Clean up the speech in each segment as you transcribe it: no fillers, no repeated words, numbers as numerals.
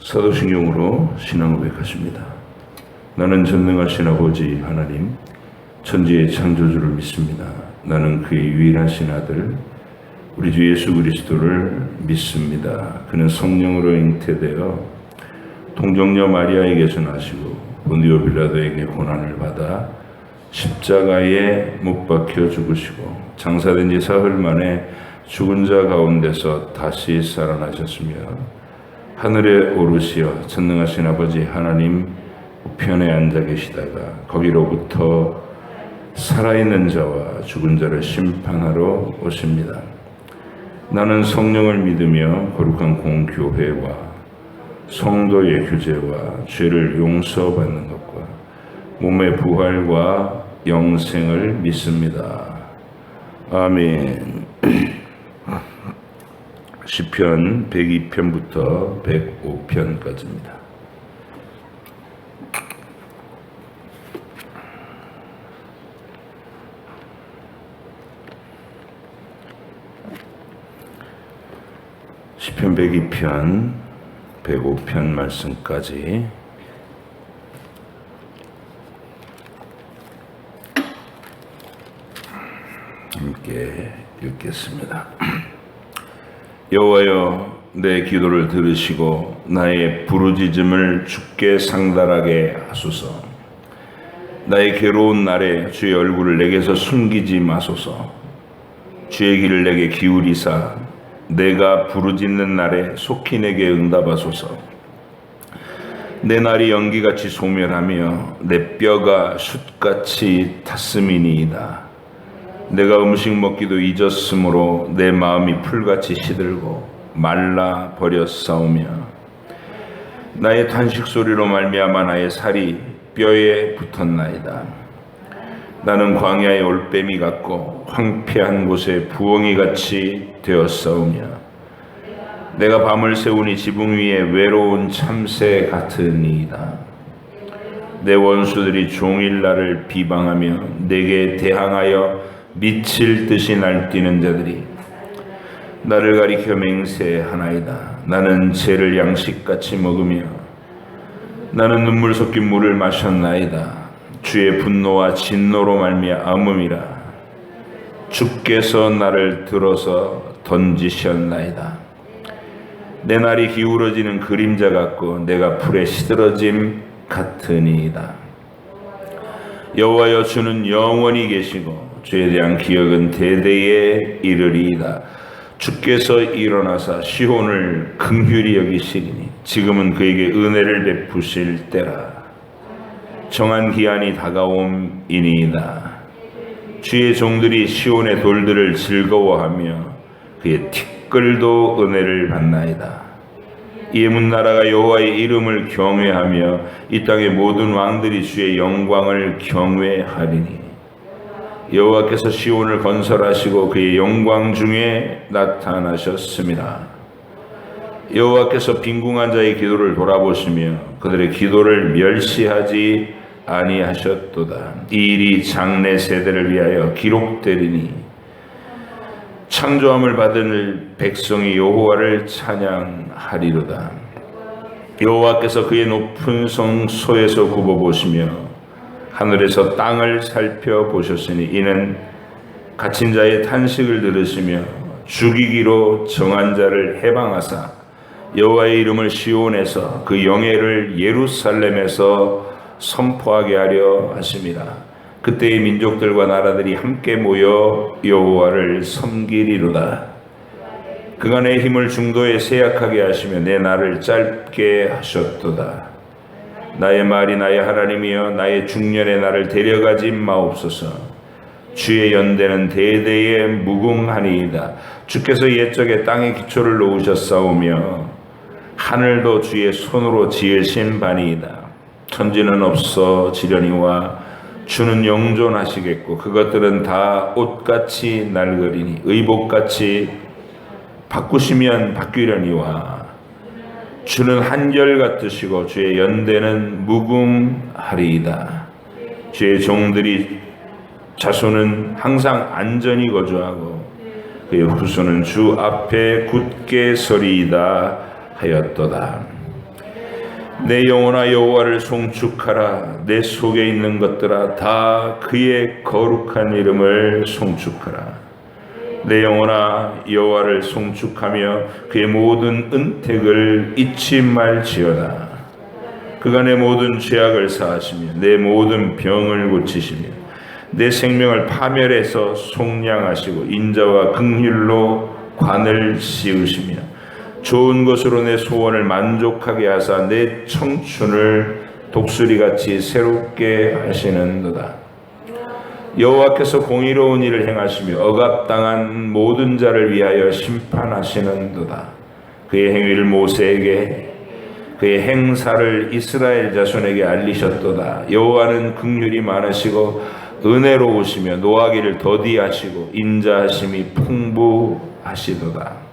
사도신경으로 신앙 고백하십니다. 나는 전능하신 아버지 하나님, 천지의 창조주를 믿습니다. 나는 그의 유일하신 아들, 우리 주 예수 그리스도를 믿습니다. 그는 성령으로 잉태되어 동정녀 마리아에게서 나시고 본디오 빌라도에게 고난을 받아 십자가에 못 박혀 죽으시고 장사된 지 사흘 만에 죽은 자 가운데서 다시 살아나셨으며 하늘에 오르시어 전능하신 아버지 하나님 우편에 앉아 계시다가 거기로부터 살아있는 자와 죽은 자를 심판하러 오십니다. 나는 성령을 믿으며 거룩한 공교회와 성도의 규제와 죄를 용서받는 것과 몸의 부활과 영생을 믿습니다. 아멘. 시편 102편부터 105편까지입니다. 시편 102편, 105편 말씀까지 함께 읽겠습니다. 여호와여, 내 기도를 들으시고 나의 부르짖음을 주께 상달하게 하소서. 나의 괴로운 날에 주의 얼굴을 내게서 숨기지 마소서. 주의 귀를 내게 기울이사 내가 부르짖는 날에 속히 내게 응답하소서. 내 날이 연기같이 소멸하며 내 뼈가 숯같이 탔음이니이다. 내가 음식 먹기도 잊었으므로 내 마음이 풀같이 시들고 말라 버렸사오며 나의 탄식 소리로 말미암아 나의 살이 뼈에 붙었나이다. 나는 광야의 올빼미 같고 황폐한 곳에 부엉이같이 되었사오며 내가 밤을 새우니 지붕 위에 외로운 참새 같으니이다. 내 원수들이 종일 나를 비방하며 내게 대항하여 미칠 듯이 날뛰는 자들이 나를 가리켜 맹세하나이다. 나는 죄를 양식같이 먹으며 나는 눈물 섞인 물을 마셨나이다. 주의 분노와 진노로 말미암음이라. 주께서 나를 들어서 던지셨나이다. 내 날이 기울어지는 그림자 같고 내가 풀에 시들어짐 같으니이다. 여호와여, 주는 영원히 계시고 주에 대한 기억은 대대에 이르리이다. 주께서 일어나사 시온을 긍휼히 여기시리니 지금은 그에게 은혜를 베푸실 때라. 정한 기한이 다가옴이니이다. 주의 종들이 시온의 돌들을 즐거워하며 그의 티끌도 은혜를 받나이다. 이에 문나라가 여호와의 이름을 경외하며 이 땅의 모든 왕들이 주의 영광을 경외하리니 여호와께서 시온을 건설하시고 그의 영광 중에 나타나셨습니다. 여호와께서 빈궁한 자의 기도를 돌아보시며 그들의 기도를 멸시하지 아니하셨도다. 이 일이 장래 세대를 위하여 기록되리니 창조함을 받은 백성이 여호와를 찬양하리로다. 여호와께서 그의 높은 성소에서 굽어보시며 하늘에서 땅을 살펴보셨으니 이는 갇힌 자의 탄식을 들으시며 죽이기로 정한 자를 해방하사 여호와의 이름을 시온에서 그 영예를 예루살렘에서 선포하게 하려 하심이라. 그때의 민족들과 나라들이 함께 모여 여호와를 섬기리로다. 그가 내 힘을 중도에 쇠약하게 하시며 내 날을 짧게 하셨도다. 나의 말이 나의 하나님이여, 나의 중년의 날을 데려가지 마옵소서. 주의 연대는 대대에 무궁하니이다. 주께서 옛적에 땅의 기초를 놓으셨사오며 하늘도 주의 손으로 지으신 바니이다. 천지는 없어지려니와 주는 영존하시겠고 그것들은 다 옷같이 낡으리니 의복같이 바꾸시면 바뀌려니와 주는 한결같으시고 주의 연대는 무궁하리이다. 주의 종들이 자손은 항상 안전히 거주하고 그의 후손은 주 앞에 굳게 서리이다 하였도다. 내 영혼아 여호와를 송축하라. 내 속에 있는 것들아 다 그의 거룩한 이름을 송축하라. 내 영혼아 여호와를 송축하며 그의 모든 은택을 잊지 말지어다. 그가 내 모든 죄악을 사하시며 내 모든 병을 고치시며 내 생명을 파멸해서 속량하시고 인자와 긍휼로 관을 씌우시며 좋은 것으로 내 소원을 만족하게 하사 내 청춘을 독수리같이 새롭게 하시는도다. 여호와께서 공의로운 일을 행하시며 억압당한 모든 자를 위하여 심판하시는도다. 그의 행위를 모세에게 그의 행사를 이스라엘 자손에게 알리셨도다. 여호와는 긍휼이 많으시고 은혜로우시며 노하기를 더디하시고 인자하심이 풍부하시도다.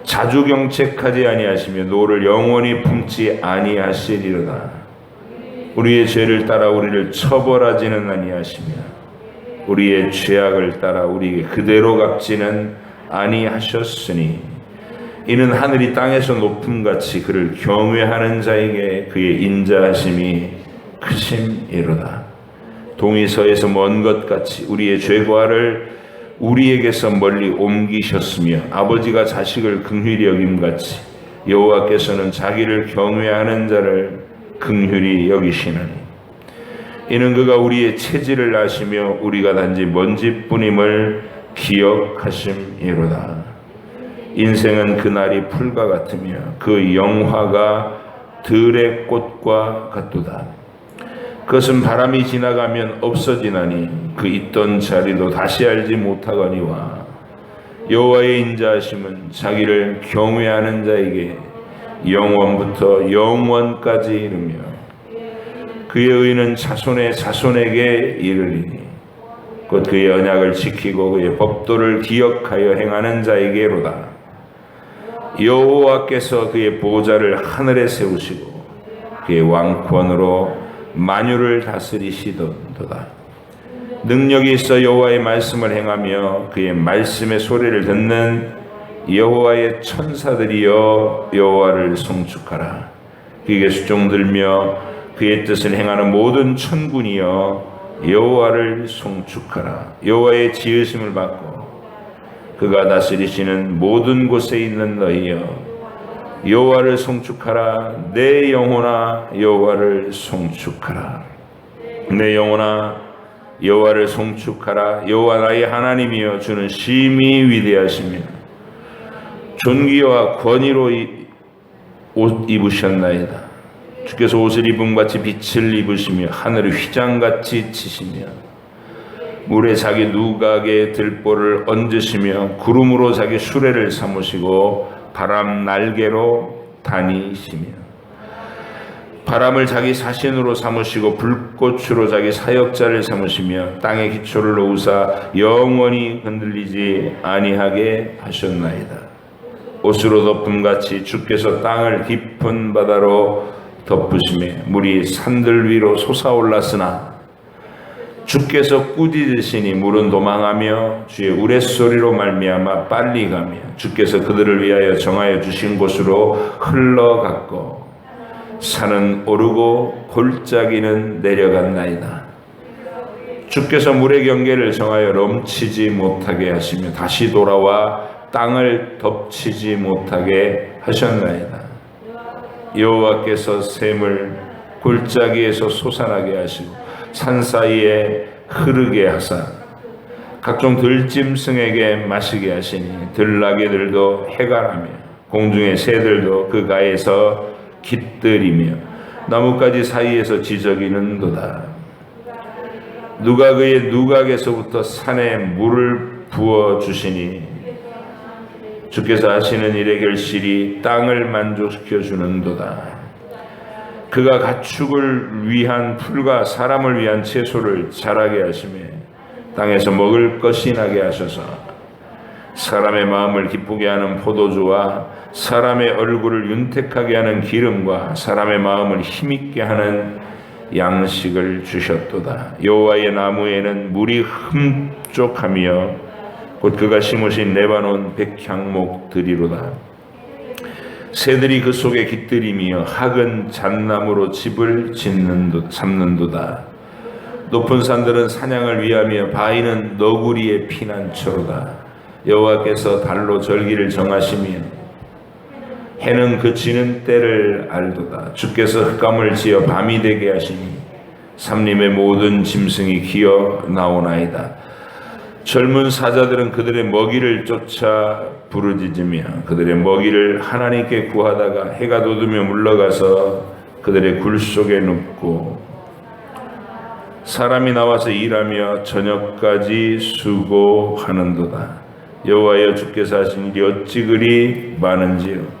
자주경책하지 아니하시며 노를 영원히 품지 아니하시리로다. 우리의 죄를 따라 우리를 처벌하지는 아니하시며 우리의 죄악을 따라 우리에게 그대로 갚지는 아니하셨으니 이는 하늘이 땅에서 높음같이 그를 경외하는 자에게 그의 인자하심이 크심이로다. 동이 서에서 먼 것 같이 우리의 죄과를 우리에게서 멀리 옮기셨으며 아버지가 자식을 긍휼히 여김같이 여호와께서는 자기를 경외하는 자를 긍휼히 여기시나니 이는 그가 우리의 체질을 아시며 우리가 단지 먼지뿐임을 기억하심이로다. 인생은 그날이 풀과 같으며 그 영화가 들의 꽃과 같도다. 그것은 바람이 지나가면 없어지나니 그 있던 자리도 다시 알지 못하거니와 여호와의 인자하심은 자기를 경외하는 자에게 영원부터 영원까지 이르며 그의 의는 자손의 자손에게 이르리니 곧 그의 언약을 지키고 그의 법도를 기억하여 행하는 자에게로다. 여호와께서 그의 보좌를 하늘에 세우시고 그의 왕권으로 만유를 다스리시도다. 능력이 있어 여호와의 말씀을 행하며 그의 말씀의 소리를 듣는 여호와의 천사들이여 여호와를 송축하라. 그에게 수종들며 그의 뜻을 행하는 모든 천군이여 여호와를 송축하라. 여호와의 지으심을 받고 그가 다스리시는 모든 곳에 있는 너희여 여호와를 송축하라. 내 영혼아 여호와를 송축하라. 내 영혼아 여호와를 송축하라. 여호와 나의 하나님이여 주는 심히 위대하시며 존귀와 권위로 옷 입으셨나이다. 주께서 옷을 입음같이 빛을 입으시며 하늘을 휘장같이 치시며 물에 자기 누각의 들보를 얹으시며 구름으로 자기 수레를 삼으시고 바람 날개로 다니시며 바람을 자기 사신으로 삼으시고 불꽃으로 자기 사역자를 삼으시며 땅의 기초를 놓으사 영원히 흔들리지 아니하게 하셨나이다. 옷으로 덮음같이 주께서 땅을 깊은 바다로 덮으시며 물이 산들 위로 솟아올랐으나 주께서 꾸짖으시니 물은 도망하며 주의 우레소리로 말미암아 빨리 가며 주께서 그들을 위하여 정하여 주신 곳으로 흘러갔고 산은 오르고 골짜기는 내려갔나이다. 주께서 물의 경계를 정하여 넘치지 못하게 하시며 다시 돌아와 땅을 덮치지 못하게 하셨나이다. 여호와께서 샘을 골짜기에서 솟아나게 하시고 산 사이에 흐르게 하사 각종 들짐승에게 마시게 하시니 들나귀들도 해갈하며 공중의 새들도 그 가에서 깃들이며 나뭇가지 사이에서 지저귀는도다. 누가 그의 누각에서부터 산에 물을 부어 주시니 주께서 하시는 일의 결실이 땅을 만족시켜 주는도다. 그가 가축을 위한 풀과 사람을 위한 채소를 자라게 하시며 땅에서 먹을 것이 나게 하셔서 사람의 마음을 기쁘게 하는 포도주와 사람의 얼굴을 윤택하게 하는 기름과 사람의 마음을 힘있게 하는 양식을 주셨도다. 여호와의 나무에는 물이 흠족하며 곧 그가 심으신 레바논 백향목들이로다. 새들이 그 속에 깃들이며 학은 잣나무로 집을 삼는도다. 높은 산들은 사냥을 위하며 바위는 너구리의 피난처로다. 여호와께서 달로 절기를 정하시며 해는 그치는 때를 알도다. 주께서 흑암을 지어 밤이 되게 하시니 삼림의 모든 짐승이 기어 나오나이다. 젊은 사자들은 그들의 먹이를 쫓아 부르짖으며 그들의 먹이를 하나님께 구하다가 해가 돋으며 물러가서 그들의 굴 속에 눕고 사람이 나와서 일하며 저녁까지 수고하는도다. 여호와여, 주께서 하신 일이 어찌 그리 많은지요.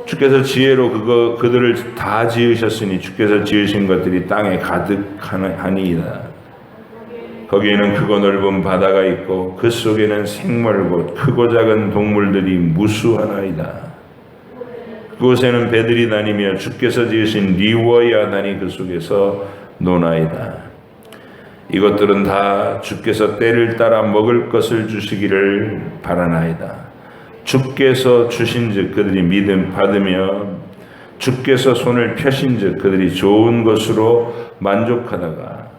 주께서 지혜로 그들을 다 지으셨으니 주께서 지으신 것들이 땅에 가득하니이다. 거기에는 크고 넓은 바다가 있고 그 속에는 생물고 크고 작은 동물들이 무수하나이다. 그곳에는 배들이 다니며 주께서 지으신 리워야단이 그 속에서 노나이다. 이것들은 다 주께서 때를 따라 먹을 것을 주시기를 바라나이다. 주께서 주신즉 그들이 믿음 받으며 주께서 손을 펴신즉 그들이 좋은 것으로 만족하다가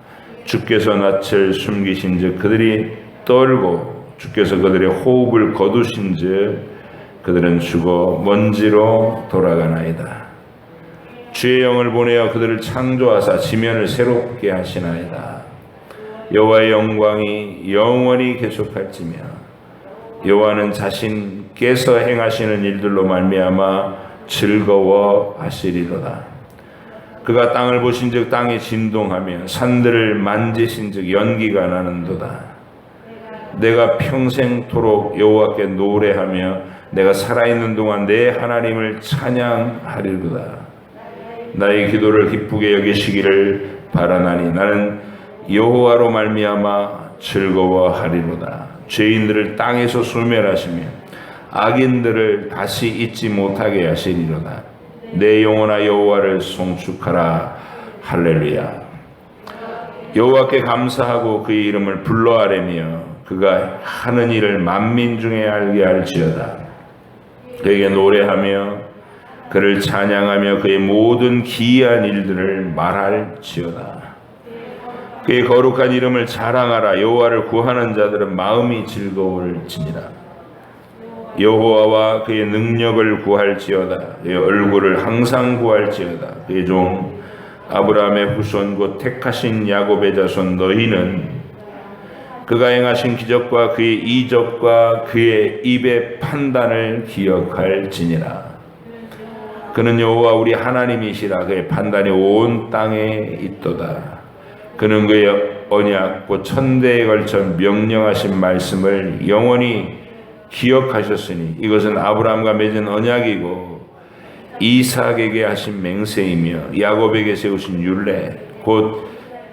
주께서 낯을 숨기신즉 그들이 떨고 주께서 그들의 호흡을 거두신즉 그들은 죽어 먼지로 돌아가나이다. 주의 영을 보내어 그들을 창조하사 지면을 새롭게 하시나이다. 여호와의 영광이 영원히 계속할지며 여호와는 자신께서 행하시는 일들로 말미암아 즐거워하시리로다. 그가 땅을 보신즉 땅이 진동하며 산들을 만지신즉 연기가 나는도다. 내가 평생토록 여호와께 노래하며 내가 살아있는 동안 내 하나님을 찬양하리로다. 나의 기도를 기쁘게 여기시기를 바라나니 나는 여호와로 말미암아 즐거워하리로다. 죄인들을 땅에서 소멸하시며 악인들을 다시 잊지 못하게 하시리로다. 내 영혼아 여호와를 송축하라. 할렐루야. 여호와께 감사하고 그의 이름을 불러 아뢰며 그가 하는 일을 만민 중에 알게 할지어다. 그에게 노래하며 그를 찬양하며 그의 모든 기이한 일들을 말할지어다. 그의 거룩한 이름을 자랑하라. 여호와를 구하는 자들은 마음이 즐거울지니라. 여호와와 그의 능력을 구할지어다. 그의 얼굴을 항상 구할지어다. 그의 종 아브라함의 후손 곧 택하신 야곱의 자손 너희는 그가 행하신 기적과 그의 이적과 그의 입의 판단을 기억할지니라. 그는 여호와 우리 하나님이시라. 그의 판단이 온 땅에 있도다. 그는 그의 언약 곧 천대에 걸쳐 명령하신 말씀을 영원히 기억하셨으니 이것은 아브라함과 맺은 언약이고 이삭에게 하신 맹세이며 야곱에게 세우신 율례 곧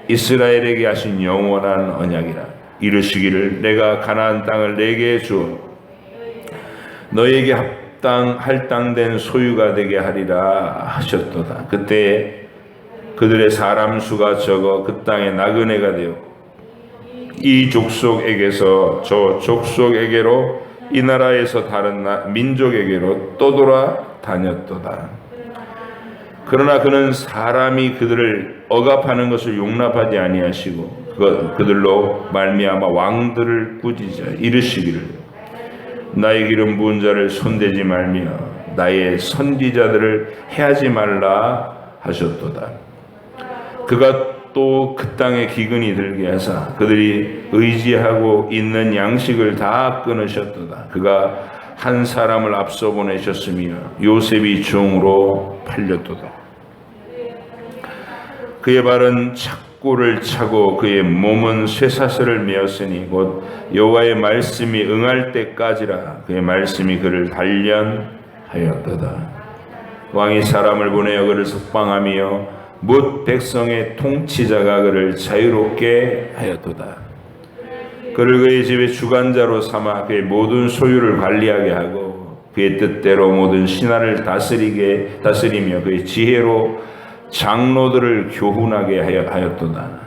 이스라엘에게 하신 영원한 언약이라. 이르시기를 내가 가나안 땅을 내게 주어 너에게 할당된 소유가 되게 하리라 하셨도다. 그때 그들의 사람 수가 적어 그 땅에 나그네가 되어 이 족속에게서 저 족속에게로 이 나라에서 다른 민족에게로 떠돌아 다녔도다. 그러나 그는 사람이 그들을 억압하는 것을 용납하지 아니하시고 그들로 말미암아 왕들을 꾸짖어 이르시기를 나의 기름 부은 자를 손대지 말며 나의 선지자들을 해하지 말라 하셨도다. 그가 또 그 땅에 기근이 들게 하사 그들이 의지하고 있는 양식을 다 끊으셨도다. 그가 한 사람을 앞서 보내셨으며 요셉이 종으로 팔렸도다. 그의 발은 착고를 차고 그의 몸은 쇠사슬을 메었으니 곧 여호와의 말씀이 응할 때까지라. 그의 말씀이 그를 단련하였도다. 왕이 사람을 보내어 그를 석방하며 뭇 백성의 통치자가 그를 자유롭게 하였도다. 그를 그의 집의 주관자로 삼아 그의 모든 소유를 관리하게 하고 그의 뜻대로 모든 신하를 다스리며 그의 지혜로 장로들을 교훈하게 하였도다.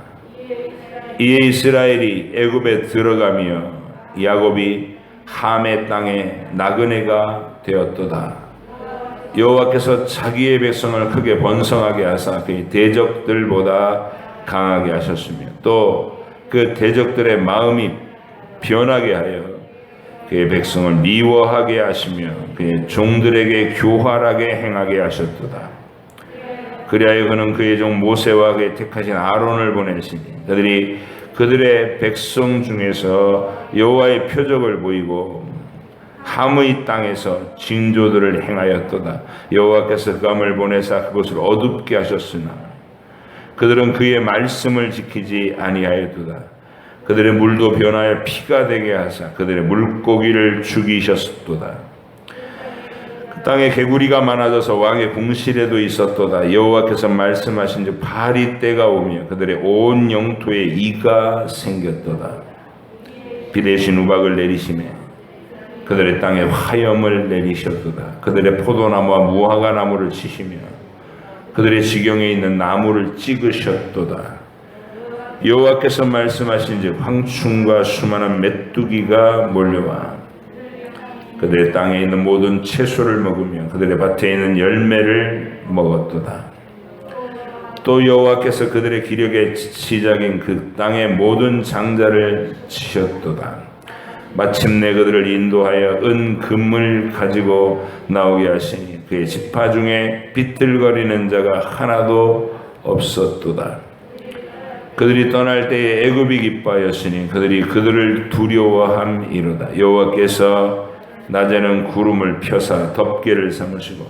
이에 이스라엘이 애굽에 들어가며 야곱이 함의 땅에 나그네가 되었도다. 여호와께서 자기의 백성을 크게 번성하게 하사 그의 대적들보다 강하게 하셨으며 또 그 대적들의 마음이 변하게 하여 그의 백성을 미워하게 하시며 그의 종들에게 교활하게 행하게 하셨도다. 그리하여 그는 그의 종 모세와 그의 택하신 아론을 보내시니 그들이 그들의 백성 중에서 여호와의 표적을 보이고 함의 땅에서 징조들을 행하였도다. 여호와께서 흑암을 보내사 그곳을 어둡게 하셨으나 그들은 그의 말씀을 지키지 아니하였도다. 그들의 물도 변하여 피가 되게 하사 그들의 물고기를 죽이셨도다. 그 땅에 개구리가 많아져서 왕의 궁실에도 있었도다. 여호와께서 말씀하신즉 파리 때가 오며 그들의 온 영토에 이가 생겼도다. 비 대신 우박을 내리시매 그들의 땅에 화염을 내리셨도다. 그들의 포도나무와 무화과 나무를 치시며 그들의 지경에 있는 나무를 찍으셨도다. 여호와께서 말씀하신즉 황충과 수많은 메뚜기가 몰려와 그들의 땅에 있는 모든 채소를 먹으며 그들의 밭에 있는 열매를 먹었도다. 또 여호와께서 그들의 기력의 시작인 그 땅의 모든 장자를 치셨도다. 마침내 그들을 인도하여 금을 가지고 나오게 하시니 그의 지파 중에 비틀거리는 자가 하나도 없었도다. 그들이 떠날 때에 애굽이 기뻐하였으니 그들이 그들을 두려워함이로다. 여호와께서 낮에는 구름을 펴사 덮개를 삼으시고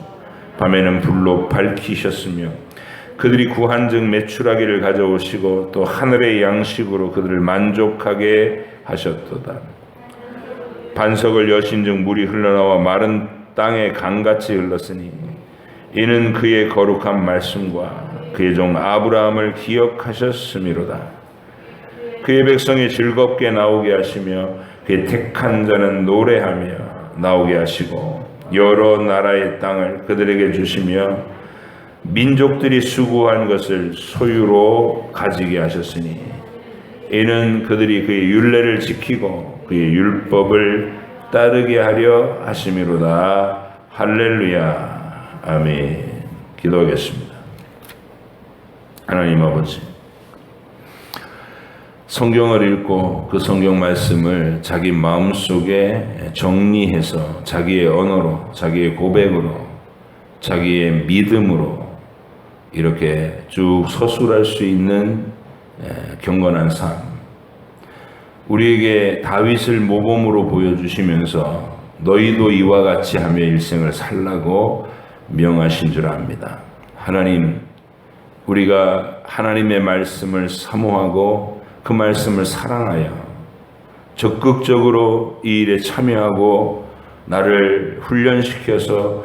밤에는 불로 밝히셨으며 그들이 구한즉 매출하기를 가져오시고 또 하늘의 양식으로 그들을 만족하게 하셨도다. 반석을 여신즉 물이 흘러나와 마른 땅에 강같이 흘렀으니 이는 그의 거룩한 말씀과 그의 종 아브라함을 기억하셨음이로다. 그의 백성이 즐겁게 나오게 하시며 그의 택한 자는 노래하며 나오게 하시고 여러 나라의 땅을 그들에게 주시며 민족들이 수고한 것을 소유로 가지게 하셨으니 이는 그들이 그의 율례를 지키고 그의 율법을 따르게 하려 하심이로다. 할렐루야. 아멘. 기도하겠습니다. 하나님 아버지, 성경을 읽고 그 성경 말씀을 자기 마음속에 정리해서 자기의 언어로, 자기의 고백으로, 자기의 믿음으로 이렇게 쭉 서술할 수 있는 경건한 삶, 우리에게 다윗을 모범으로 보여주시면서 너희도 이와 같이 하며 일생을 살라고 명하신 줄 압니다. 하나님, 우리가 하나님의 말씀을 사모하고 그 말씀을 사랑하여 적극적으로 이 일에 참여하고 나를 훈련시켜서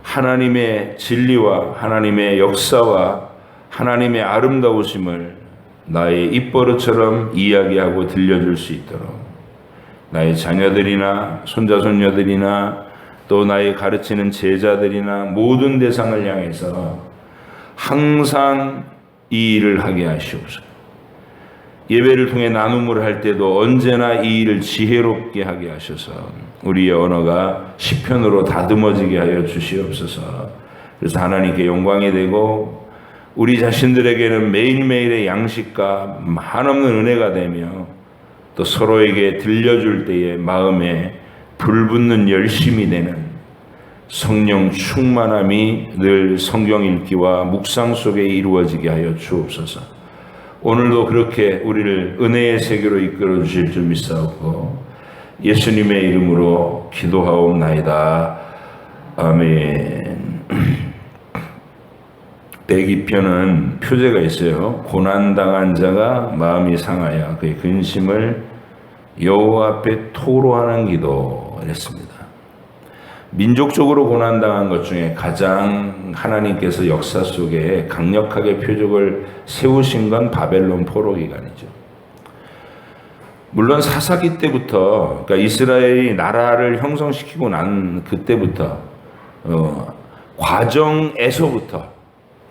하나님의 진리와 하나님의 역사와 하나님의 아름다우심을 나의 입버릇처럼 이야기하고 들려줄 수 있도록 나의 자녀들이나 손자손녀들이나 또 나의 가르치는 제자들이나 모든 대상을 향해서 항상 이 일을 하게 하시옵소서. 예배를 통해 나눔을 할 때도 언제나 이 일을 지혜롭게 하게 하셔서 우리의 언어가 시편으로 다듬어지게 하여 주시옵소서. 그래서 하나님께 영광이 되고 우리 자신들에게는 매일매일의 양식과 한없는 은혜가 되며 또 서로에게 들려줄 때에 마음에 불붙는 열심이 되는 성령 충만함이 늘 성경 읽기와 묵상 속에 이루어지게 하여 주옵소서. 오늘도 그렇게 우리를 은혜의 세계로 이끌어 주실 줄 믿사옵고 예수님의 이름으로 기도하옵나이다. 아멘. 102편은 표제가 있어요. 고난당한 자가 마음이 상하여 그의 근심을 여호와 앞에 토로하는 기도였습니다. 민족적으로 고난당한 것 중에 가장 하나님께서 역사 속에 강력하게 표적을 세우신 건 바벨론 포로 기간이죠. 물론 사사기 때부터, 그러니까 이스라엘이 나라를 형성시키고 난 그때부터 과정에서부터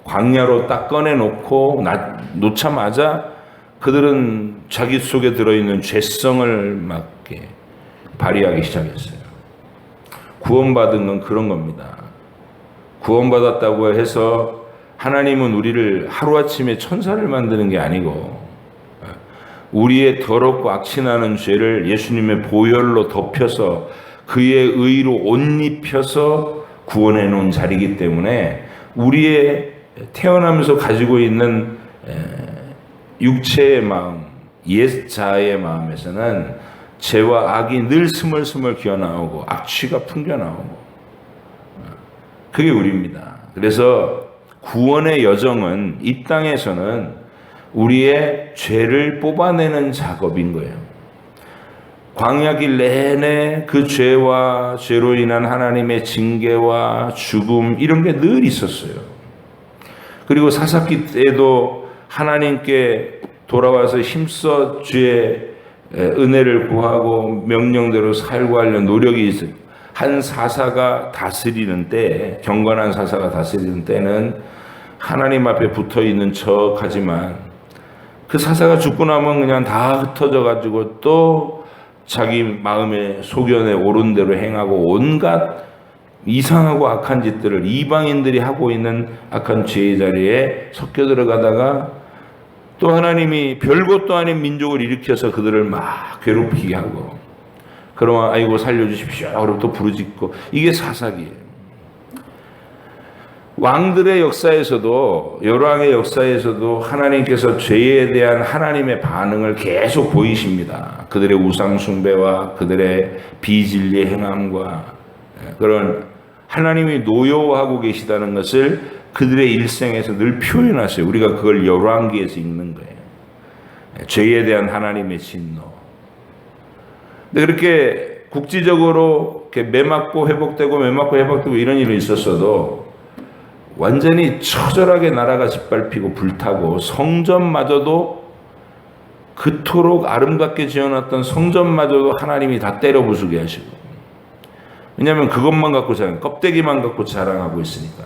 광야로 딱 꺼내놓고 놓자마자 그들은 자기 속에 들어있는 죄성을 막 발휘하기 시작했어요. 구원받은 건 그런 겁니다. 구원받았다고 해서 하나님은 우리를 하루아침에 천사를 만드는 게 아니고 우리의 더럽고 악취나는 죄를 예수님의 보혈로 덮여서 그의 의로 옷 입혀서 구원해 놓은 자리이기 때문에 우리의 태어나면서 가지고 있는 육체의 마음, 옛 자의 마음에서는 죄와 악이 늘 스멀스멀 기어나오고 악취가 풍겨나오고 그게 우리입니다. 그래서 구원의 여정은 이 땅에서는 우리의 죄를 뽑아내는 작업인 거예요. 광야길 내내 그 죄와 죄로 인한 하나님의 징계와 죽음 이런 게 늘 있었어요. 그리고 사사기 때도 하나님께 돌아와서 힘써 주의 은혜를 구하고 명령대로 살고 하려는 노력이 있어요. 한 사사가 다스리는 때, 경건한 사사가 다스리는 때는 하나님 앞에 붙어 있는 척하지만 그 사사가 죽고 나면 그냥 다 흩어져 가지고 또 자기 마음의 소견에 옳은 대로 행하고 온갖 이상하고 악한 짓들을 이방인들이 하고 있는 악한 죄의 자리에 섞여 들어가다가 또 하나님이 별것도 아닌 민족을 일으켜서 그들을 막 괴롭히게 하고 그러면 아이고 살려주십시오 그러고 또 부르짖고 이게 사사기예요. 왕들의 역사에서도 열왕의 역사에서도 하나님께서 죄에 대한 하나님의 반응을 계속 보이십니다. 그들의 우상 숭배와 그들의 비진리의 행함과 그런 하나님이 노여워하고 계시다는 것을 그들의 일생에서 늘 표현하세요. 우리가 그걸 열왕기에서 읽는 거예요. 죄에 대한 하나님의 진노. 근데 그렇게 국지적으로 이렇게 매맞고 회복되고 이런 일이 있었어도 완전히 처절하게 나라가 짓밟히고 불타고 성전마저도 그토록 아름답게 지어놨던 성전마저도 하나님이 다 때려 부수게 하시고 왜냐하면 그것만 갖고 껍데기만 갖고 자랑하고 있으니까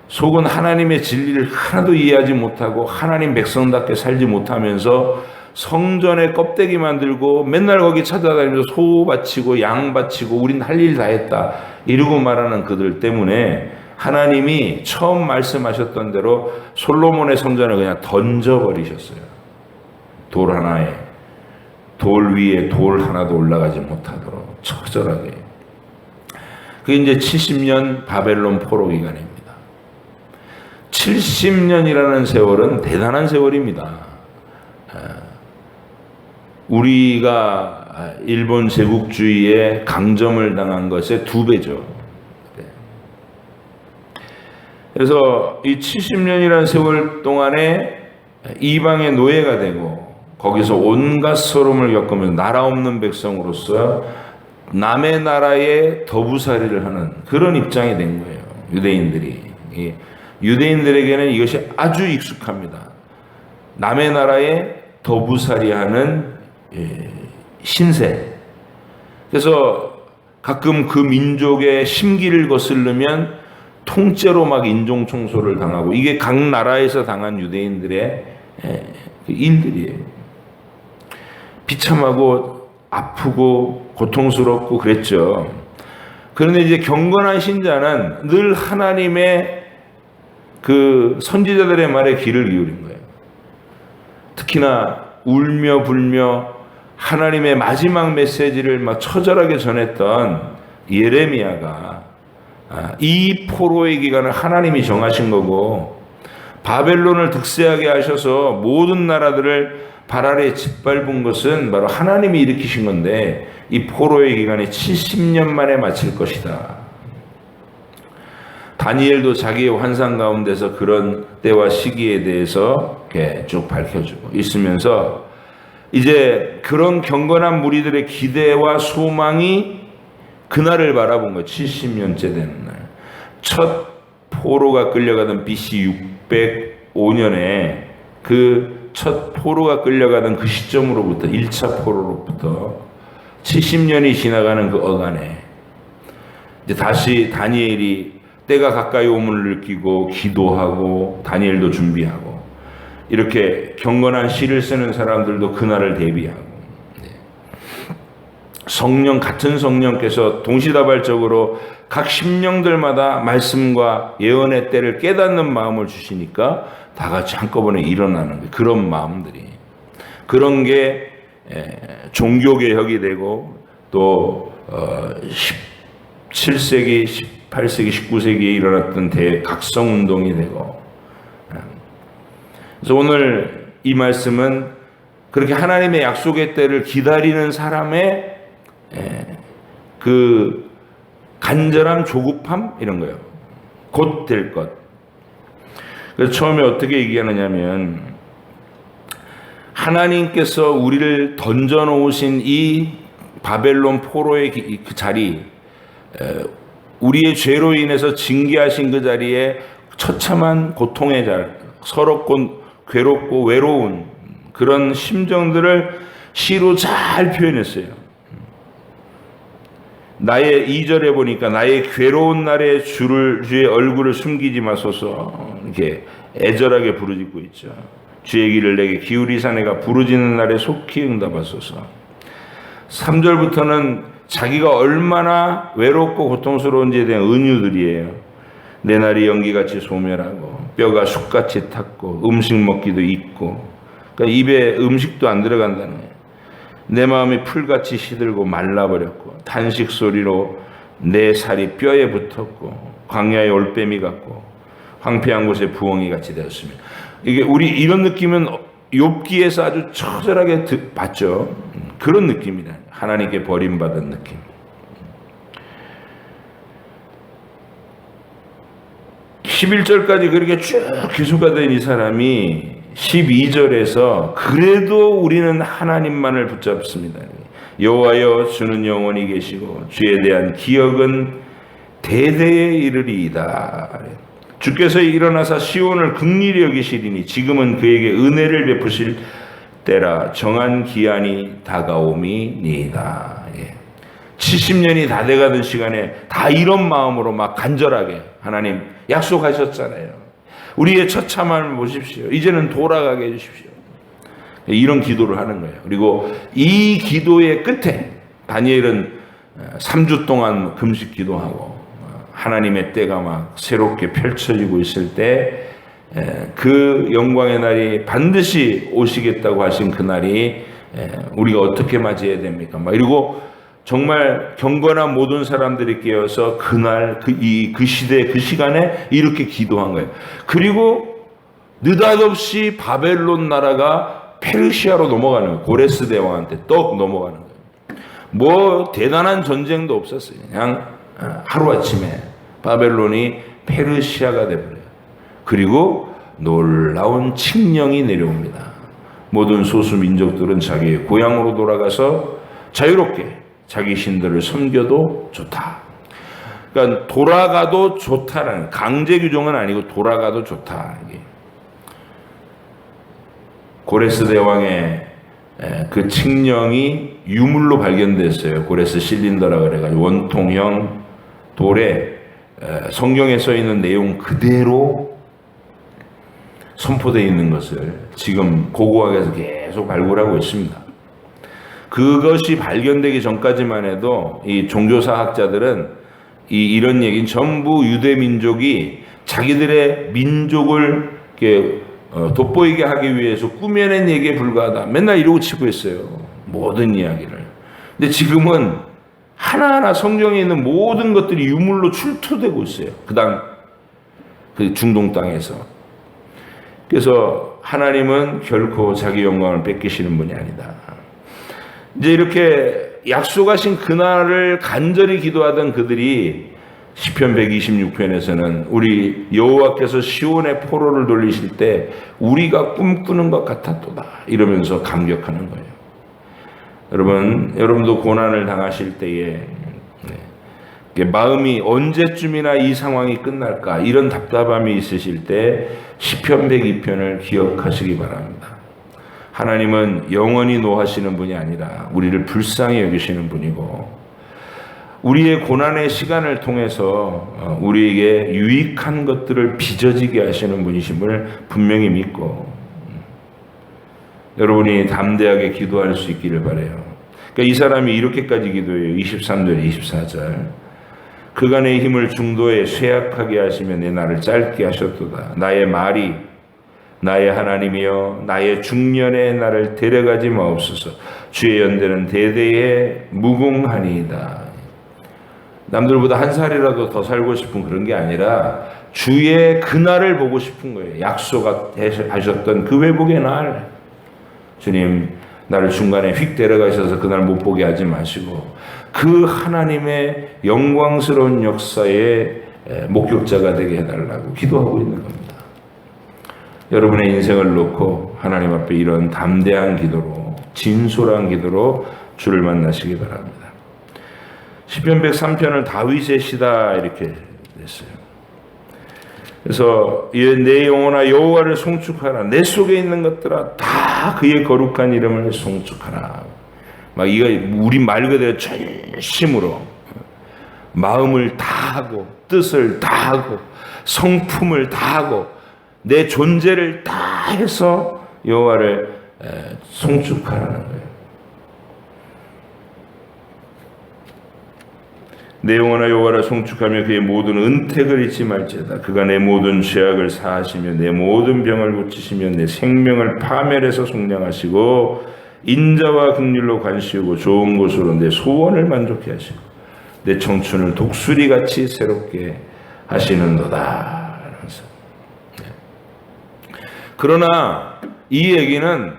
속은 하나님의 진리를 하나도 이해하지 못하고 하나님 백성답게 살지 못하면서 성전에 껍데기 만들고 맨날 거기 찾아다니면서 소 바치고 양 바치고 우린 할 일 다 했다 이러고 말하는 그들 때문에 하나님이 처음 말씀하셨던 대로 솔로몬의 성전을 그냥 던져버리셨어요. 돌 하나에 돌 위에 돌 하나도 올라가지 못하도록 처절하게. 그게 이제 70년 바벨론 포로 기간입니다. 70년이라는 세월은 대단한 세월입니다. 우리가 일본 제국주의에 강점을 당한 것의 2배죠. 그래서 이 70년이라는 세월 동안에 이방의 노예가 되고 거기서 온갖 서름을 겪으면서 나라 없는 백성으로서 남의 나라에 더부살이를 하는 그런 입장이 된 거예요. 유대인들이. 유대인들에게는 이것이 아주 익숙합니다. 남의 나라에 더부살이하는 신세. 그래서 가끔 그 민족의 심기를 거스르면 통째로 막 인종 청소를 당하고 이게 각 나라에서 당한 유대인들의 일들이에요. 비참하고 아프고 고통스럽고 그랬죠. 그런데 이제 경건한 신자는 늘 하나님의 그 선지자들의 말에 귀를 기울인 거예요. 특히나 울며 불며 하나님의 마지막 메시지를 막 처절하게 전했던 예레미야가 이 포로의 기간을 하나님이 정하신 거고 바벨론을 득세하게 하셔서 모든 나라들을 발 아래 짓밟은 것은 바로 하나님이 일으키신 건데 이 포로의 기간이 70년 만에 마칠 것이다. 다니엘도 자기의 환상 가운데서 그런 때와 시기에 대해서 쭉 밝혀주고 있으면서 이제 그런 경건한 무리들의 기대와 소망이 그날을 바라본 거예요. 70년째 되는 날. 첫 포로가 끌려가던 BC 605년에 그 첫 포로가 끌려가던 그 시점으로부터 1차 포로로부터 70년이 지나가는 그 어간에 이제 다시 다니엘이 때가 가까이 오문을 느끼고 기도하고 다니엘도 준비하고 이렇게 경건한 시를 쓰는 사람들도 그날을 대비하고 성령 같은 성령께서 동시다발적으로 각 심령들마다 말씀과 예언의 때를 깨닫는 마음을 주시니까 다 같이 한꺼번에 일어나는 거예요. 그런 마음들이. 그런 게 종교개혁이 되고 또 17세기, 18세기, 19세기에 일어났던 대각성운동이 되고, 그래서 오늘 이 말씀은 그렇게 하나님의 약속의 때를 기다리는 사람의 그 간절함, 조급함 이런 거예요. 곧 될 것. 그래서 처음에 어떻게 얘기하느냐면 하나님께서 우리를 던져놓으신 이 바벨론 포로의 그 자리, 우리의 죄로 인해서 징계하신 그 자리에 처참한 고통의 자리, 서럽고 괴롭고 외로운 그런 심정들을 시로 잘 표현했어요. 나의 2절에 보니까 나의 괴로운 날에 주의 얼굴을 숨기지 마소서 이렇게 애절하게 부르짖고 있죠. 주의 길을 내게 기울이사 내가 부르짖는 날에 속히 응답하소서. 3절부터는 자기가 얼마나 외롭고 고통스러운지에 대한 은유들이에요. 내 날이 연기같이 소멸하고 뼈가 숯같이 탔고 음식 먹기도 잊고, 그러니까 입에 음식도 안 들어간다는 거예요. 내 마음이 풀같이 시들고 말라버렸고 탄식 소리로 내 살이 뼈에 붙었고 광야의 올빼미 같고 황폐한 곳에 부엉이 같이 되었습니다. 이게 우리 이런 느낌은 욥기에서 아주 처절하게 봤죠. 그런 느낌이다. 하나님께 버림받은 느낌. (11절까지) 그렇게 쭉 기수가 된 이 사람이 12절에서 그래도 우리는 하나님만을 붙잡습니다. 여호와여 주는 영원히 계시고 주에 대한 기억은 대대에 이르리이다. 주께서 일어나사 시온을 긍휼히 여기시리니 지금은 그에게 은혜를 베푸실 때라. 정한 기한이 다가옴이니이다. 70년이 다 돼가던 시간에 다 이런 마음으로 막 간절하게 하나님 약속하셨잖아요. 우리의 처참함을 보십시오. 이제는 돌아가게 해주십시오. 이런 기도를 하는 거예요. 그리고 이 기도의 끝에 다니엘은 3주 동안 금식 기도하고 하나님의 때가 막 새롭게 펼쳐지고 있을 때 그 영광의 날이 반드시 오시겠다고 하신 그 날이 우리가 어떻게 맞이해야 됩니까? 막 이러고 정말 경건한 모든 사람들이 깨어서 그날 그 시대 그 시간에 이렇게 기도한 거예요. 그리고 느닷없이 바벨론 나라가 페르시아로 넘어가는 거예요. 고레스 대왕한테 떡 넘어가는 거예요. 뭐 대단한 전쟁도 없었어요. 그냥 하루아침에 바벨론이 페르시아가 되버려요. 그리고 놀라운 칙령이 내려옵니다. 모든 소수 민족들은 자기의 고향으로 돌아가서 자유롭게 자기 신들을 섬겨도 좋다. 그러니까 돌아가도 좋다라는, 강제 규정은 아니고 돌아가도 좋다. 이게. 고레스 대왕의 그 칙령이 유물로 발견됐어요. 고레스 실린더라 그래가지고 원통형 돌에 성경에 써 있는 내용 그대로 선포되어 있는 것을 지금 고고학에서 계속 발굴하고 있습니다. 그것이 발견되기 전까지만 해도 이 종교사학자들은 이런 얘기는 전부 유대 민족이 자기들의 민족을 이렇게 돋보이게 하기 위해서 꾸며낸 얘기에 불과하다. 맨날 이러고 치고 있어요. 모든 이야기를. 근데 지금은 하나하나 성경에 있는 모든 것들이 유물로 출토되고 있어요. 그 중동 땅에서. 그래서 하나님은 결코 자기 영광을 뺏기시는 분이 아니다. 이제 이렇게 약속하신 그날을 간절히 기도하던 그들이 시편 126편에서는 우리 여호와께서 시온의 포로를 돌리실 때 우리가 꿈꾸는 것 같았도다 이러면서 감격하는 거예요. 여러분도 고난을 당하실 때에 마음이 언제쯤이나 이 상황이 끝날까 이런 답답함이 있으실 때 시편 102편을 기억하시기 바랍니다. 하나님은 영원히 노하시는 분이 아니라 우리를 불쌍히 여기시는 분이고 우리의 고난의 시간을 통해서 우리에게 유익한 것들을 빚어지게 하시는 분이심을 분명히 믿고 여러분이 담대하게 기도할 수 있기를 바라요. 그러니까 이 사람이 이렇게까지 기도해요. 23절, 24절. 그가 내 힘을 중도에 쇠약하게 하시며 내 날을 짧게 하셨도다. 나의 말이 나의 하나님이여 나의 중년에 나를 데려가지 마옵소서. 주의 연대는 대대에 무궁하니이다. 남들보다 한 살이라도 더 살고 싶은 그런 게 아니라 주의 그날을 보고 싶은 거예요. 약속하셨던 그 회복의 날. 주님, 나를 중간에 휙 데려가셔서 그날 못 보게 하지 마시고 그 하나님의 영광스러운 역사의 목격자가 되게 해달라고 기도하고 있는 겁니다. 여러분의 인생을 놓고 하나님 앞에 이런 담대한 기도로, 진솔한 기도로 주를 만나시기 바랍니다. 시편 103편을 다윗의 시다 이렇게 됐어요. 그래서 내 영혼아 여호와를 송축하라. 내 속에 있는 것들아 다 그의 거룩한 이름을 송축하라. 막 이거 우리 말 그대로 전심으로 마음을 다하고 뜻을 다하고 성품을 다하고 내 존재를 다해서 여호와를 송축하라는 거예요. 내 영혼아 여호와를 송축하며 그의 모든 은택을 잊지 말지어다. 그가 내 모든 죄악을 사하시며 내 모든 병을 고치시며 내 생명을 파멸해서 속량하시고 인자와 긍휼로 관시우고 좋은 곳으로 내 소원을 만족해 하시고 내 청춘을 독수리같이 새롭게 하시는도다. 그러나 이 얘기는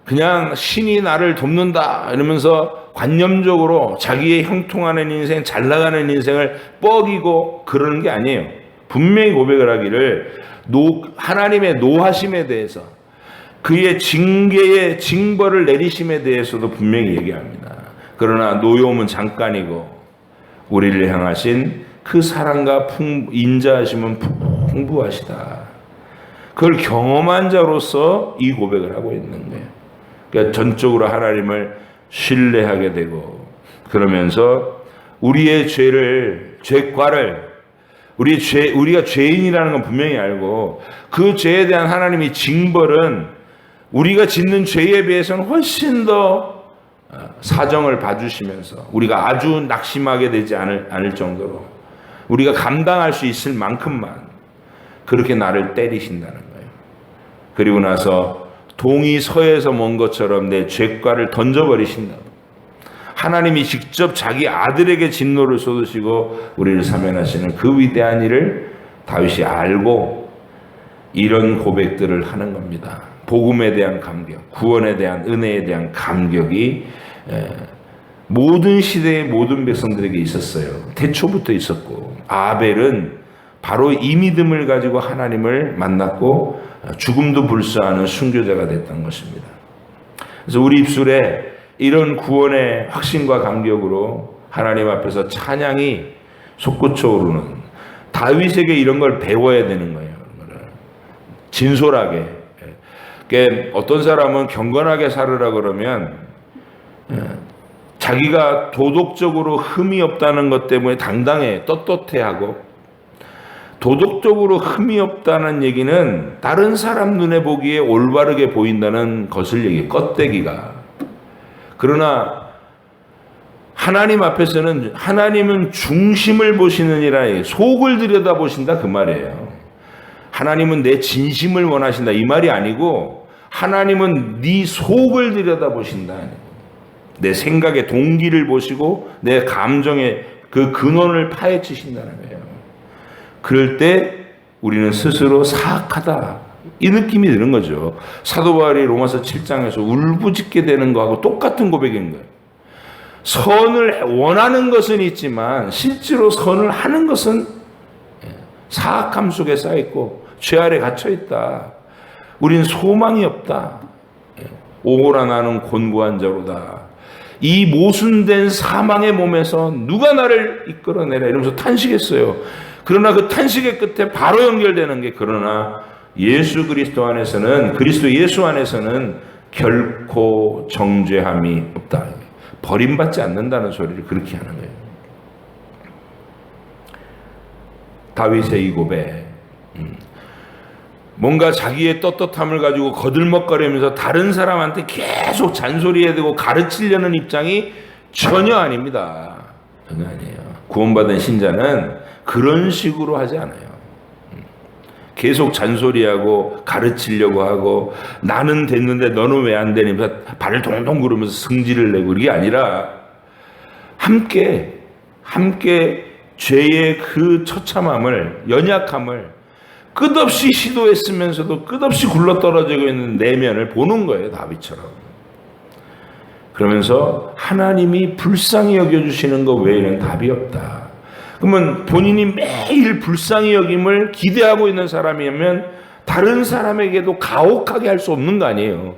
그냥 신이 나를 돕는다 이러면서 관념적으로 자기의 형통하는 인생, 잘 나가는 인생을 뻐기고 그러는 게 아니에요. 분명히 고백을 하기를 하나님의 노하심에 대해서 그의 징계의 징벌을 내리심에 대해서도 분명히 얘기합니다. 그러나 노여움은 잠깐이고 우리를 향하신 그 사랑과 인자하심은 풍부하시다. 그걸 경험한 자로서 이 고백을 하고 있는 거예요. 그러니까 전적으로 하나님을 신뢰하게 되고 그러면서 우리의 죄과를 우리가 죄인이라는 건 분명히 알고 그 죄에 대한 하나님의 징벌은 우리가 짓는 죄에 비해서는 훨씬 더 사정을 봐주시면서 우리가 아주 낙심하게 되지 않을 정도로 우리가 감당할 수 있을 만큼만 그렇게 나를 때리신다는 거예요. 그리고 나서 동이 서에서 먼 것처럼 내 죄과를 던져버리신다. 하나님이 직접 자기 아들에게 진노를 쏟으시고 우리를 사면하시는 그 위대한 일을 다윗이 알고 이런 고백들을 하는 겁니다. 복음에 대한 감격, 구원에 대한 은혜에 대한 감격이 모든 시대의 모든 백성들에게 있었어요. 태초부터 있었고 아벨은 바로 이 믿음을 가지고 하나님을 만났고 죽음도 불사하는 순교자가 됐던 것입니다. 그래서 우리 입술에 이런 구원의 확신과 감격으로 하나님 앞에서 찬양이 솟구쳐 오르는 다윗에게 이런 걸 배워야 되는 거예요. 진솔하게. 그러니까 어떤 사람은 경건하게 살으라 그러면 자기가 도덕적으로 흠이 없다는 것 때문에 당당해 떳떳해하고 도덕적으로 흠이 없다는 얘기는 다른 사람 눈에 보기에 올바르게 보인다는 것을 얘기해. 껍데기가. 그러나 하나님 앞에서는 하나님은 중심을 보시느니라 속을 들여다보신다 그 말이에요. 하나님은 내 진심을 원하신다 이 말이 아니고 하나님은 네 속을 들여다보신다. 내 생각의 동기를 보시고 내 감정의 그 근원을 파헤치신다는 거예요. 그럴 때 우리는 스스로 사악하다 이 느낌이 드는 거죠. 사도 바울이 로마서 7장에서 울부짖게 되는 거하고 똑같은 고백인 거예요. 선을 원하는 것은 있지만 실제로 선을 하는 것은 사악함 속에 쌓여있고 죄 아래 갇혀있다. 우린 소망이 없다. 오호라 나는 곤고한 자로다. 이 모순된 사망의 몸에서 누가 나를 이끌어내라 이러면서 탄식했어요. 그러나 그 탄식의 끝에 바로 연결되는 게 그러나 예수 그리스도 안에서는 그리스도 예수 안에서는 결코 정죄함이 없다. 버림받지 않는다는 소리를 그렇게 하는 거예요. 다윗의 이 고백 뭔가 자기의 떳떳함을 가지고 거들먹거리면서 다른 사람한테 계속 잔소리해야 되고 가르치려는 입장이 전혀 아닙니다. 전혀 아니에요. 구원받은 신자는 그런 식으로 하지 않아요. 계속 잔소리하고 가르치려고 하고 나는 됐는데 너는 왜 안 되니 발을 동동 구르면서 승질을 내고 이게 아니라 함께 죄의 그 처참함을, 연약함을 끝없이 시도했으면서도 끝없이 굴러떨어지고 있는 내면을 보는 거예요. 다윗처럼. 그러면서 하나님이 불쌍히 여겨주시는 것 외에는 답이 없다. 그러면 본인이 매일 불쌍히 여김을 기대하고 있는 사람이면 다른 사람에게도 가혹하게 할 수 없는 거 아니에요.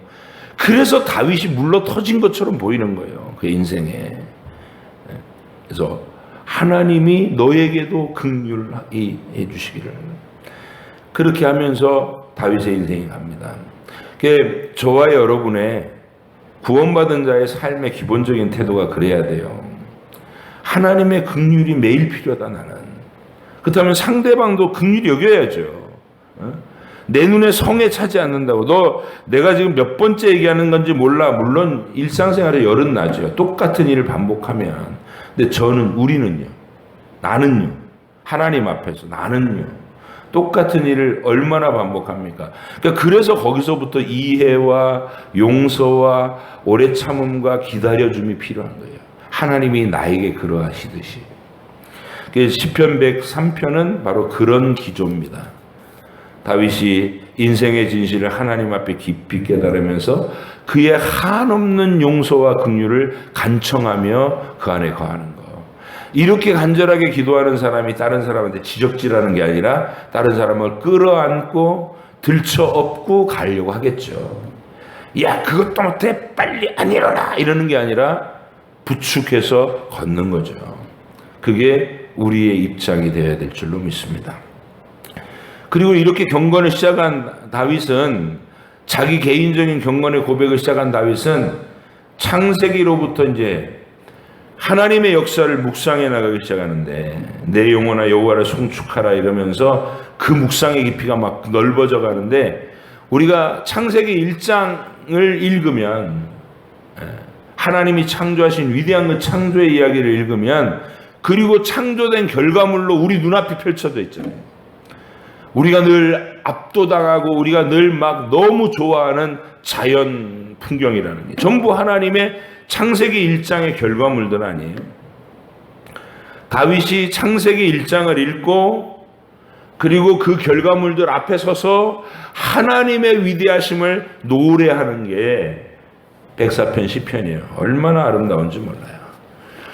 그래서 다윗이 물러 터진 것처럼 보이는 거예요. 그 인생에. 그래서 하나님이 너에게도 긍휼히 해주시기를. 그렇게 하면서 다윗의 인생이 갑니다. 저와 여러분의 구원받은 자의 삶의 기본적인 태도가 그래야 돼요. 하나님의 긍휼이 매일 필요하다 나는. 그렇다면 상대방도 긍휼히 여겨야죠. 내 눈에 성에 차지 않는다고. 내가 지금 몇 번째 얘기하는 건지 몰라. 물론 일상생활에 열은 나죠. 똑같은 일을 반복하면. 근데 우리는요. 나는요. 하나님 앞에서 나는요. 똑같은 일을 얼마나 반복합니까? 그래서 거기서부터 이해와 용서와 오래 참음과 기다려줌이 필요한 거예요. 하나님이 나에게 그러하시듯이. 시편 103편은 바로 그런 기조입니다. 다윗이 인생의 진실을 하나님 앞에 깊이 깨달으면서 그의 한없는 용서와 긍휼을 간청하며 그 안에 거하는 것. 이렇게 간절하게 기도하는 사람이 다른 사람한테 지적질하는 게 아니라 다른 사람을 끌어안고 들쳐업고 가려고 하겠죠. 야, 그것도 못해, 빨리 안 일어나, 이러는 게 아니라 부축해서 걷는 거죠. 그게 우리의 입장이 되어야 될 줄로 믿습니다. 그리고 이렇게 경건을 시작한 다윗은, 자기 개인적인 경건의 고백을 시작한 다윗은 창세기로부터 이제 하나님의 역사를 묵상해 나가기 시작하는데, 내 영혼아 여호와를 송축하라 이러면서 그 묵상의 깊이가 막 넓어져 가는데, 우리가 창세기 1장을 읽으면, 하나님이 창조하신 위대한 그 창조의 이야기를 읽으면, 그리고 창조된 결과물로 우리 눈앞이 펼쳐져 있잖아요. 우리가 늘 압도당하고 우리가 늘 막 너무 좋아하는 자연 풍경이라는 게 전부 하나님의 창세기 1장의 결과물들 아니에요. 다윗이 창세기 1장을 읽고 그리고 그 결과물들 앞에 서서 하나님의 위대하심을 노래하는 게 104편 시편이에요. 얼마나 아름다운지 몰라요.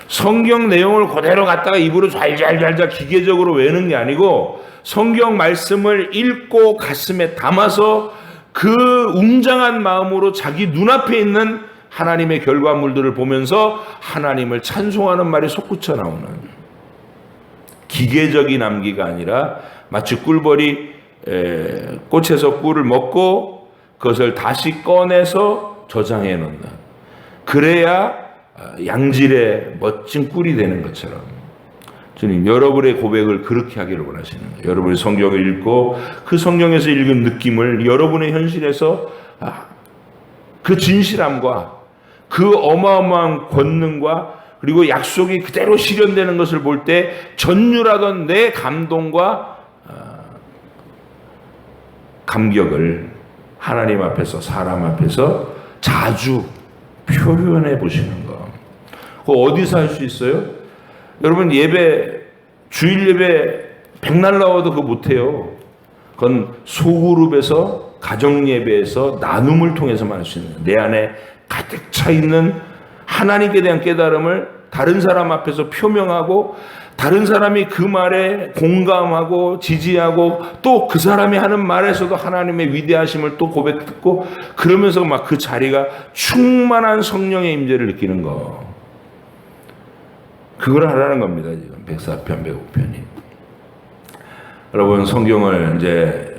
성경 내용을 그대로 갖다가 입으로 잘잘잘잘 기계적으로 외우는 게 아니고 성경 말씀을 읽고 가슴에 담아서 그 웅장한 마음으로 자기 눈앞에 있는 하나님의 결과물들을 보면서 하나님을 찬송하는 말이 솟구쳐 나오는, 기계적인 암기가 아니라 마치 꿀벌이 꽃에서 꿀을 먹고 그것을 다시 꺼내서 저장해 놓는, 그래야 양질의 멋진 꿀이 되는 것처럼 주님, 여러분의 고백을 그렇게 하기를 원하시는 거예요. 여러분의 성경을 읽고 그 성경에서 읽은 느낌을 여러분의 현실에서 그 진실함과 그 어마어마한 권능과 그리고 약속이 그대로 실현되는 것을 볼 때 전율하던 내 감동과 감격을 하나님 앞에서, 사람 앞에서 자주 표현해 보시는 거. 그거 어디서 할 수 있어요? 여러분, 주일 예배 백날 나와도 그거 못해요. 그건 소그룹에서, 가정 예배에서 나눔을 통해서만 할 수 있는, 내 안에 가득 차 있는 하나님께 대한 깨달음을 다른 사람 앞에서 표명하고, 다른 사람이 그 말에 공감하고 지지하고, 또 그 사람이 하는 말에서도 하나님의 위대하심을 또 고백 듣고, 그러면서 막 그 자리가 충만한 성령의 임재를 느끼는 거. 그걸 하라는 겁니다. 지금 104편, 105편이. 여러분, 성경을 이제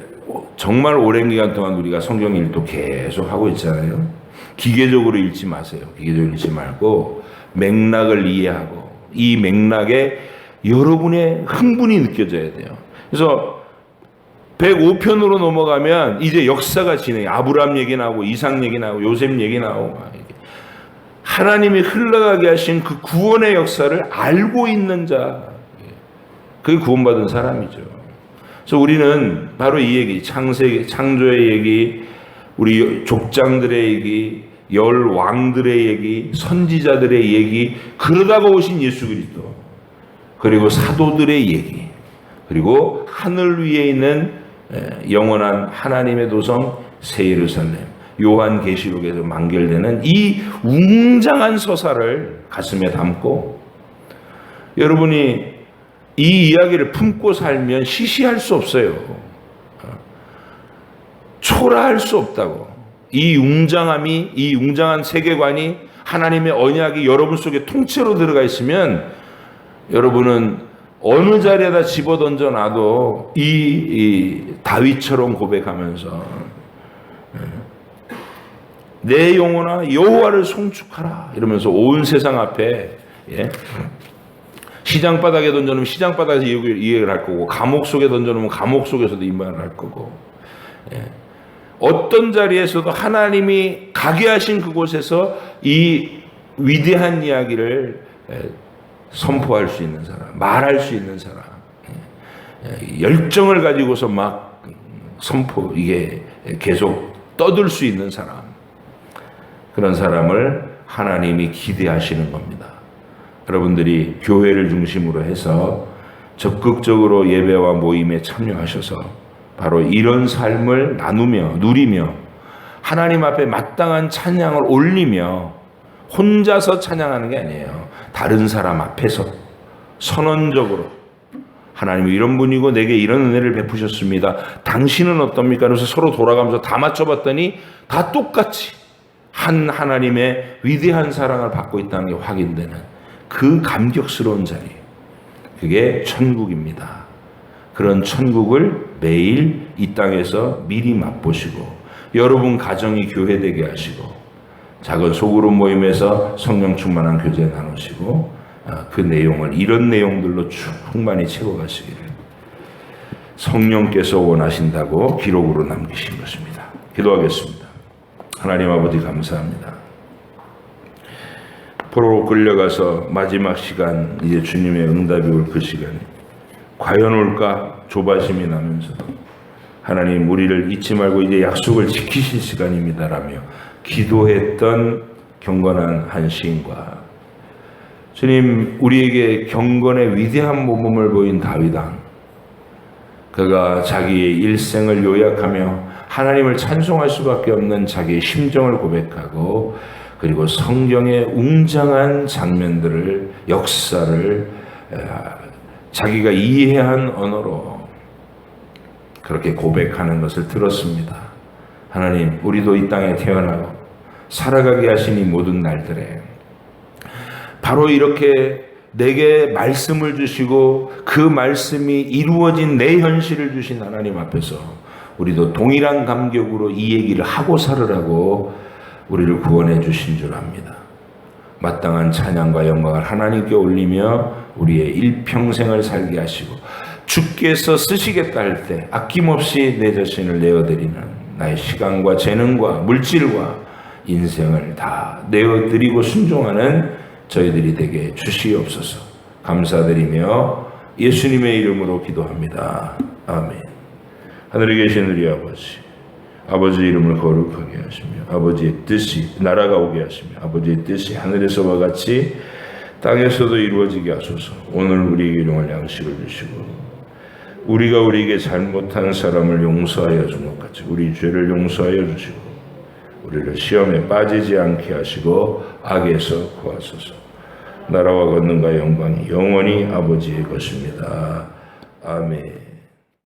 정말 오랜 기간 동안 우리가 성경 일도 계속 하고 있잖아요. 기계적으로 읽지 마세요. 기계적으로 읽지 말고 맥락을 이해하고 이 맥락에 여러분의 흥분이 느껴져야 돼요. 그래서 105편으로 넘어가면 이제 역사가 진행해. 아브라함 얘기 나오고 이삭 얘기 나오고 요셉 얘기 나오고, 하나님이 흘러가게 하신 그 구원의 역사를 알고 있는 자, 그게 구원받은 사람이죠. 그래서 우리는 바로 이 얘기, 창조의 얘기, 우리 족장들의 얘기, 열 왕들의 얘기, 선지자들의 얘기, 그러다가 오신 예수 그리스도, 그리고 사도들의 얘기, 그리고 하늘 위에 있는 영원한 하나님의 도성 새 예루살렘, 요한계시록에서 만결되는 이 웅장한 서사를 가슴에 담고 여러분이 이 이야기를 품고 살면 시시할 수 없어요. 초라할 수 없다고. 이 웅장함이, 이 웅장한 세계관이 하나님의 언약이 여러분 속에 통째로 들어가 있으면 여러분은 어느 자리에다 집어 던져 놔도 이 다윗처럼 고백하면서 내 영혼아 여호와를 송축하라 이러면서 온 세상 앞에, 시장 바닥에 던져놓으면 시장 바닥에서 이해를 할 거고, 감옥 속에 던져놓으면 감옥 속에서도 임박을 할 거고, 어떤 자리에서도 하나님이 가게 하신 그곳에서 이 위대한 이야기를 선포할 수 있는 사람, 말할 수 있는 사람, 열정을 가지고서 막 이게 계속 떠들 수 있는 사람, 그런 사람을 하나님이 기대하시는 겁니다. 여러분들이 교회를 중심으로 해서 적극적으로 예배와 모임에 참여하셔서 바로 이런 삶을 나누며 누리며 하나님 앞에 마땅한 찬양을 올리며 혼자서 찬양하는 게 아니에요. 다른 사람 앞에서 선언적으로 하나님이 이런 분이고 내게 이런 은혜를 베푸셨습니다. 당신은 어떻습니까? 그래서 서로 돌아가면서 다 맞춰봤더니 다 똑같이 한 하나님의 위대한 사랑을 받고 있다는 게 확인되는 그 감격스러운 자리, 그게 천국입니다. 그런 천국을 매일 이 땅에서 미리 맛보시고 여러분 가정이 교회되게 하시고 작은 소그룹 모임에서 성령 충만한 교제 나누시고 그 내용을 이런 내용들로 충만히 채워가시기를 성령께서 원하신다고 기록으로 남기신 것입니다. 기도하겠습니다. 하나님 아버지 감사합니다. 포로로 끌려가서 마지막 시간, 이제 주님의 응답이 올 그 시간에 과연 올까 조바심이 나면서도 하나님 우리를 잊지 말고 이제 약속을 지키실 시간입니다라며 기도했던 경건한 한 시인과 주님 우리에게 경건의 위대한 모범을 보인 다윗 왕, 그가 자기의 일생을 요약하며 하나님을 찬송할 수밖에 없는 자기의 심정을 고백하고 그리고 성경의 웅장한 장면들을, 역사를 자기가 이해한 언어로 그렇게 고백하는 것을 들었습니다. 하나님, 우리도 이 땅에 태어나고 살아가게 하신 이 모든 날들에 바로 이렇게 내게 말씀을 주시고 그 말씀이 이루어진 내 현실을 주신 하나님 앞에서 우리도 동일한 감격으로 이 얘기를 하고 살으라고 우리를 구원해 주신 줄 압니다. 마땅한 찬양과 영광을 하나님께 올리며 우리의 일평생을 살게 하시고 주께서 쓰시겠다 할 때 아낌없이 내 자신을 내어드리는 나의 시간과 재능과 물질과 인생을 다 내어드리고 순종하는 저희들이 되게 주시옵소서. 감사드리며 예수님의 이름으로 기도합니다. 아멘. 하늘에 계신 우리 아버지, 아버지의 이름을 거룩하게 하시며 아버지의 뜻이 나라가 오게 하시며 아버지의 뜻이 하늘에서와 같이 땅에서도 이루어지게 하소서. 오늘 우리에게 일용할 양식을 주시고 우리가 우리에게 잘못한 사람을 용서하여 준 것 같이 우리 죄를 용서하여 주시고 우리를 시험에 빠지지 않게 하시고 악에서 구하소서. 나라와 권능과 영광이 영원히 아버지의 것입니다. 아멘.